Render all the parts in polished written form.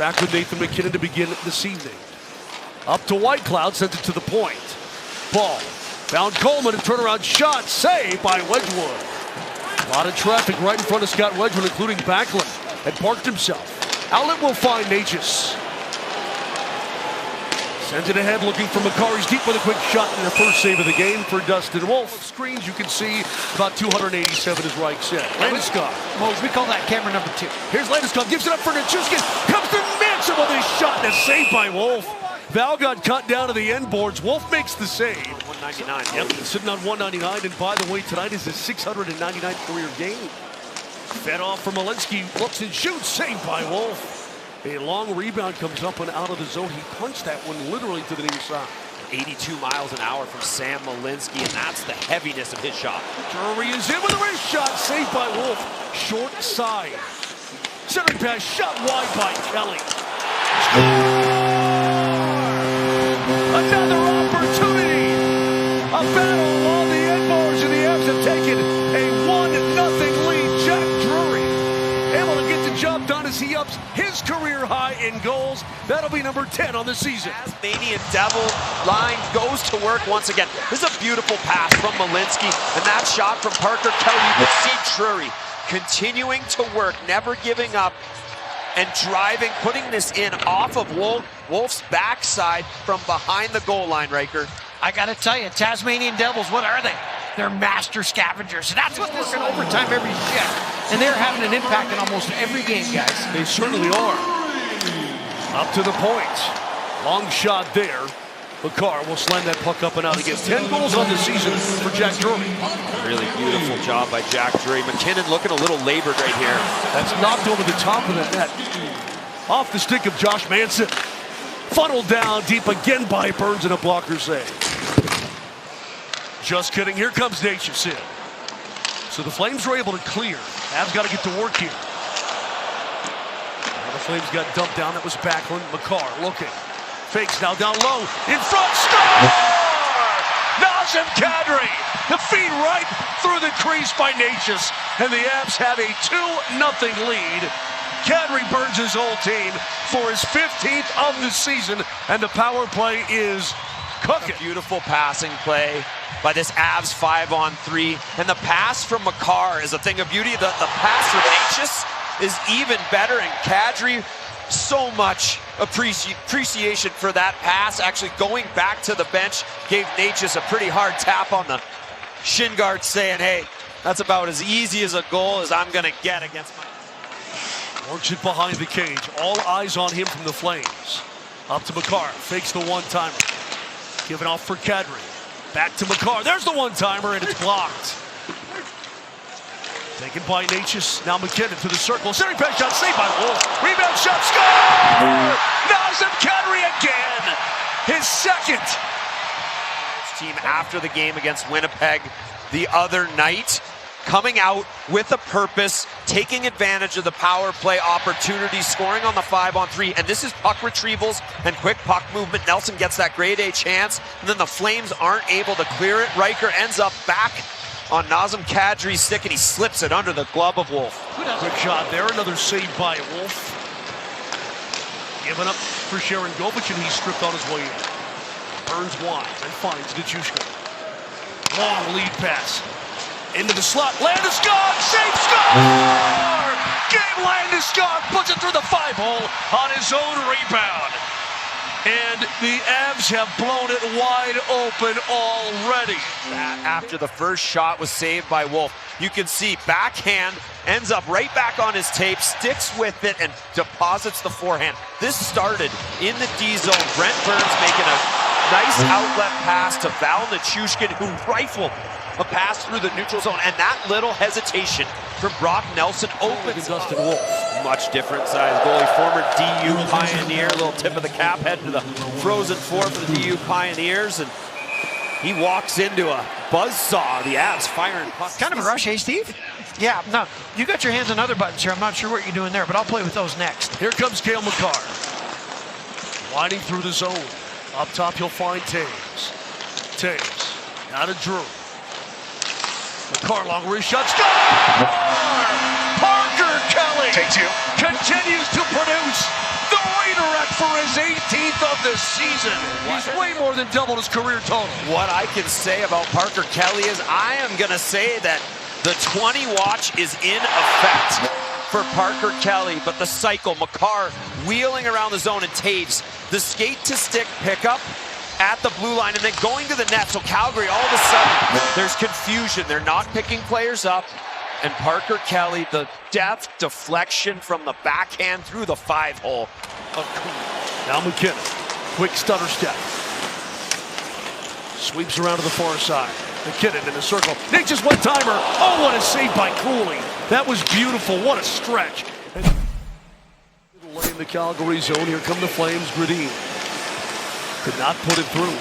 Back with Nathan MacKinnon to begin this evening. Up to Whitecloud, sends it to the point. Ball, found Coleman, a turnaround shot, saved by Wedgwood. A lot of traffic right in front of Scott Wedgwood, including Backlund, and parked himself. Outlet will find Necas. Sends it ahead, looking for Makar. He's deep with a quick shot in the first save of the game for Dustin Wolf. Screens, you can see about 287, as Reich said. Landeskog. Mose, we call that camera number 2. Here's Landeskog, gives it up for Nichushkin. Comes to Manson with his shot, and a save by Wolf. Val got cut down to the end boards. Wolf makes the save. 199. Yep, sitting on 199, and by the way, tonight is his 699th career game. Fed off from Malinsky, looks and shoots, saved by Wolf. A long rebound comes up and out of the zone. He punched that one literally to the near side. 82 miles an hour from Sam Malinsky, and that's the heaviness of his shot. Drury is in with a wrist shot, saved by Wolf. Short side. Centering pass, shot wide by Kelly. Another opportunity. A battle on the end boards, and the Avs have taken a 1-0 lead. Jack Drury able to get the job done as he ups his career high in goals. That'll be number 10 on the season. Tasmanian Devil line goes to work once again. This is a beautiful pass from Malinsky, and that shot from Parker Kelly. You can see Drury continuing to work, never giving up, and driving, putting this in off of Wolf's backside from behind the goal line, Riker. I gotta tell you, Tasmanian Devils, what are they? They're master scavengers. That's what's working overtime every shift. And they're having an impact in almost every game, guys. They certainly are. Up to the point. Long shot there. Makar will slam that puck up and out again. 10 goals on the season for Jack Drury. Really beautiful job by Jack Drury. MacKinnon looking a little labored right here. That's knocked over the top of the net. Off the stick of Josh Manson. Funneled down deep again by Burns and a blocker save. Just kidding. Here comes Necas in. So the Flames were able to clear. Avs got to get to work here. Now the Flames got dumped down. That was Backlund. Makar looking. Fakes now down low. In front. Score! Nazem Kadri. The feed right through the crease by Necas. And the Avs have a 2-0 lead. Kadri burns his whole team for his 15th of the season. And the power play is cooking. Beautiful passing play by this Avs 5-on-3. And the pass from Makar is a thing of beauty. The pass from Necas is even better. And Kadri, so much appreciation for that pass. Actually going back to the bench, gave Necas a pretty hard tap on the shin guard, saying, hey, that's about as easy as a goal as I'm going to get against my... Works it behind the cage. All eyes on him from the Flames. Up to Makar. Fakes the one-timer. Giving off for Kadri. Back to Makar. There's the one-timer, and it's blocked. Taken by Necas. Now MacKinnon to the circle. Centering pass shot. Saved by Wolf. Rebound shot. Score! Nazem Kadri again. His second. Team after the game against Winnipeg the other night. Coming out with a purpose, taking advantage of the power play opportunity, scoring on the 5-on-3, and this is puck retrievals and quick puck movement. Nelson gets that grade A chance, and then the Flames aren't able to clear it. Riker ends up back on Nazem Kadri's stick, and he slips it under the glove of Wolf. Quick shot there, another save by Wolf. Giving up for Sharon Govich, and he's stripped on his way in. Burns wide and finds Nichushkin. Long lead pass. Into the slot, Landeskog, safe score! Gabe Landeskog puts it through the 5-hole on his own rebound. And the Avs have blown it wide open already. After the first shot was saved by Wolf, you can see backhand, ends up right back on his tape, sticks with it, and deposits the forehand. This started in the D zone. Brent Burns making a nice outlet pass to Val Nichushkin, who rifled a pass through the neutral zone, and that little hesitation from Brock Nelson opens Dustin Wolf. Much different size goalie, former DU Pioneer, little tip of the cap, heading to the Frozen Four for the DU Pioneers, and he walks into a buzzsaw. The Avs firing pucks. Kind of a rush, eh, Steve? Yeah, no, you got your hands on other buttons here. I'm not sure what you're doing there, but I'll play with those next. Here comes Cale Makar. Winding through the zone. Up top, you'll find Taves. Taves, now to Drew. Makar, long wrist shot, score! Parker Kelly Take two. continues to produce the this season. He's way more than doubled his career total. What I can say about Parker Kelly is I am going to say that the 20 watch is in effect for Parker Kelly, but the cycle, Makar wheeling around the zone, and Taves, the skate-to-stick pickup at the blue line and then going to the net. So Calgary, all of a sudden, there's confusion. They're not picking players up. And Parker Kelly, the deft deflection from the backhand through the 5-hole. Now MacKinnon, quick stutter step. Sweeps around to the far side. MacKinnon in the circle. Nature's one-timer. Oh, what a save by Cooley. That was beautiful. What a stretch. Lay in the Calgary zone. Here come the Flames. Gradin could not put it through.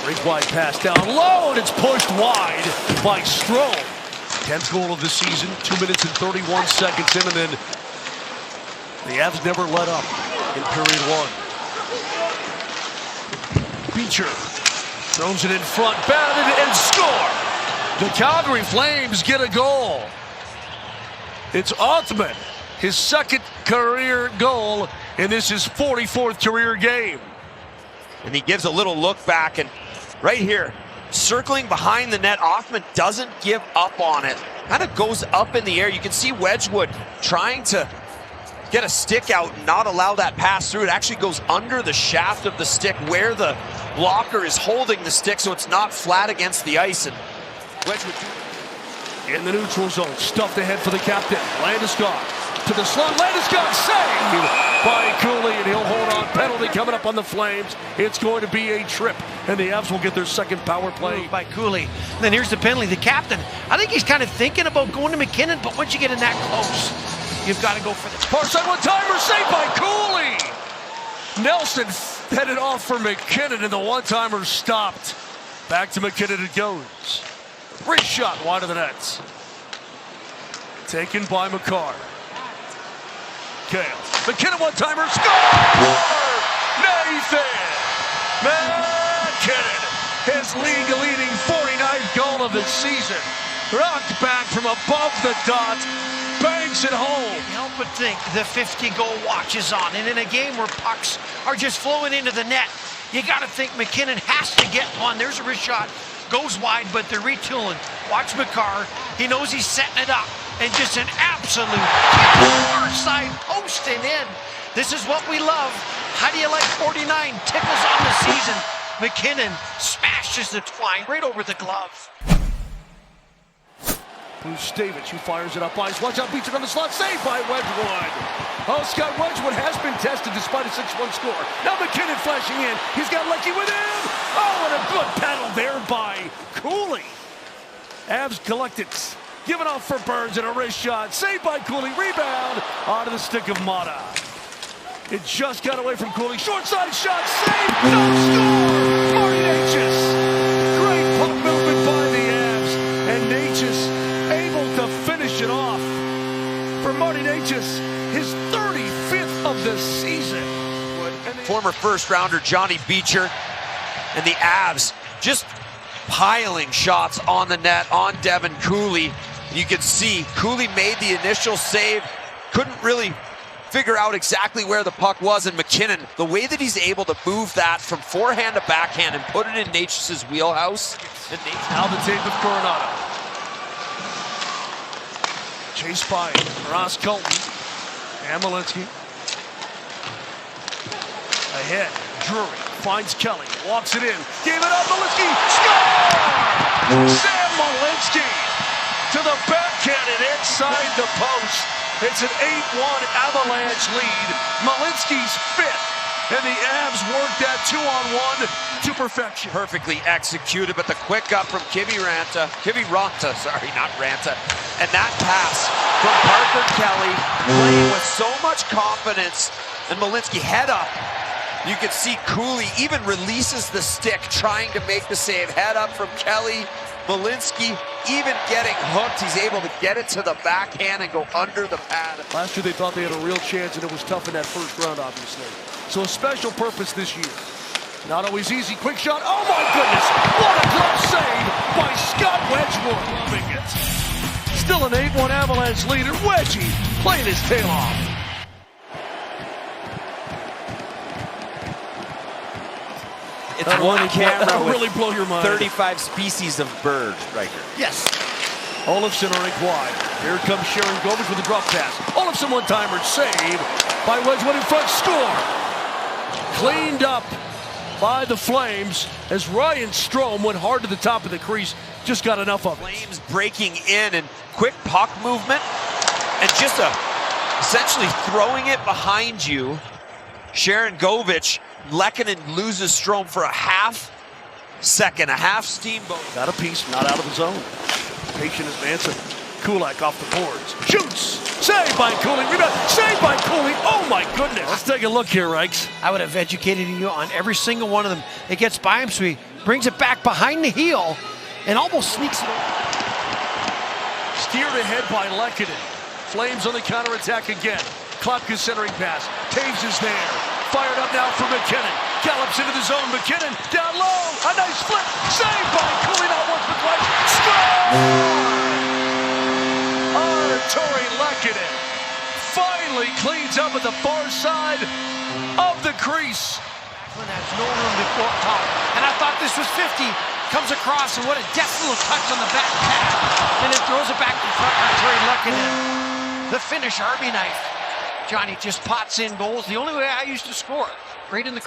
Break wide pass down low, and it's pushed wide by Strome. 10th goal of the season, 2 minutes and 31 seconds in, and then the Avs never let up in period one. Beecher throws it in front, batted, and score! The Calgary Flames get a goal. It's Othmann, his second career goal, and this is his 44th career game. And he gives a little look back, and right here, circling behind the net, Othmann doesn't give up on it. Kind of goes up in the air. You can see Wedgwood trying to get a stick out and not allow that pass through. It actually goes under the shaft of the stick where the blocker is holding the stick, so it's not flat against the ice. And Wedgwood in the neutral zone, stuffed ahead for the captain. Landeskog to the slot. Landeskog saved by Cooley, and he'll hold on. Penalty coming up on the Flames. It's going to be a trip, and the Avs will get their second power play. By Cooley. And then here's the penalty. The captain, I think he's kind of thinking about going to MacKinnon, but once you get in that close, you've got to go for the far side one-timer, saved by Cooley. Nelson headed off for MacKinnon, and the one-timer stopped. Back to MacKinnon it goes. Wrist shot wide of the nets. Taken by Makar. Kale. MacKinnon one-timer, score! Nathan MacKinnon, his league-leading 49th goal of the season. Rocked back from above the dot, bangs it home. Can't help but think the 50-goal watch is on, and in a game where pucks are just flowing into the net, you got to think MacKinnon has to get one. There's a wrist shot, goes wide, but they're retooling. Watch Makar. He knows he's setting it up, and just an absolute far side post and in. This is what we love. How do you like 49? Tickles on the season. MacKinnon smashes the twine right over the glove. Bruce Davids, who fires it up ice. Watch out, Beecher on the slot, saved by Wedgwood. Oh, Scott Wedgwood has been tested despite a 6-1 score. Now MacKinnon flashing in. He's got Lucky with him. Oh, and a good paddle there by Cooley. Avs collected. Given off for Burns and a wrist shot. Saved by Cooley. Rebound onto the stick of Mata. It just got away from Cooley. Short-side shot. Saved. No score. Marty Necas. Great puck movement by the Avs. And Necas able to finish it off. For Marty Necas, his 35th of the season. Former first-rounder Johnny Beecher and the Avs just piling shots on the net on Devin Cooley. You can see Cooley made the initial save, couldn't really figure out exactly where the puck was, and MacKinnon, the way that he's able to move that from forehand to backhand and put it in Necas' wheelhouse. And now the tape of Coronado. Chased by Ross Colton and Malinsky. Ahead, Drury finds Kelly, walks it in, gave it up, Malinsky, score! Sam Malinsky to the backhand and inside the post. It's an 8-1 Avalanche lead. Malinsky's fifth, and the Avs work that 2-on-1 to perfection. Perfectly executed, but the quick up from Kiviranta, not Ranta. And that pass from Parker Kelly, playing with so much confidence, and Malinsky head up. You can see Cooley even releases the stick, trying to make the save. Head up from Kelly. Malinsky even getting hooked. He's able to get it to the backhand and go under the pad. Last year they thought they had a real chance, and it was tough in that first round, obviously. So a special purpose this year. Not always easy. Quick shot. Oh, my goodness. What a glove save by Scott Wedgwood. Loving it. Still an 8-1 Avalanche leader. Wedgie playing his tail off. one camera That'll with really blow your mind. 35 species of bird, Riker. Yes. Olofsson on it wide. Here comes Sharon Govich with a drop pass. Olofsson one-timer save by Wedgwood in front. Score! Cleaned up by the Flames as Ryan Strome went hard to the top of the crease. Just got enough of it. Flames breaking in and quick puck movement and just essentially throwing it behind you. Sharon Govich, Lehkonen loses Strome for a half second, a half steamboat. Got a piece, not out of the zone. Patient as Manson. Kulak off the boards. Shoots! Saved by Cooling. Rebound. Saved by Cooling. Oh my goodness. Let's take a look here, Reichs. I would have educated you on every single one of them. It gets by him, so he brings it back behind the heel and almost sneaks it over. Steered ahead by Lehkonen. Flames on the counterattack again. Klopka centering pass. Taves is there. Fired up now for McKinnon. Gallops into the zone. McKinnon down low. A nice flip. Saved by Cooling. Not once but twice. Score! Artturi Lehkonen finally cleans up at the far side of the crease. Backlund has no room to go up top. And I thought this was 50. Comes across, and what a deft little touch on the back pad. And it throws it back to front. Artturi Lehkonen. The finish, Army knife. Johnny just pots in goals. The only way I used to score. Right in the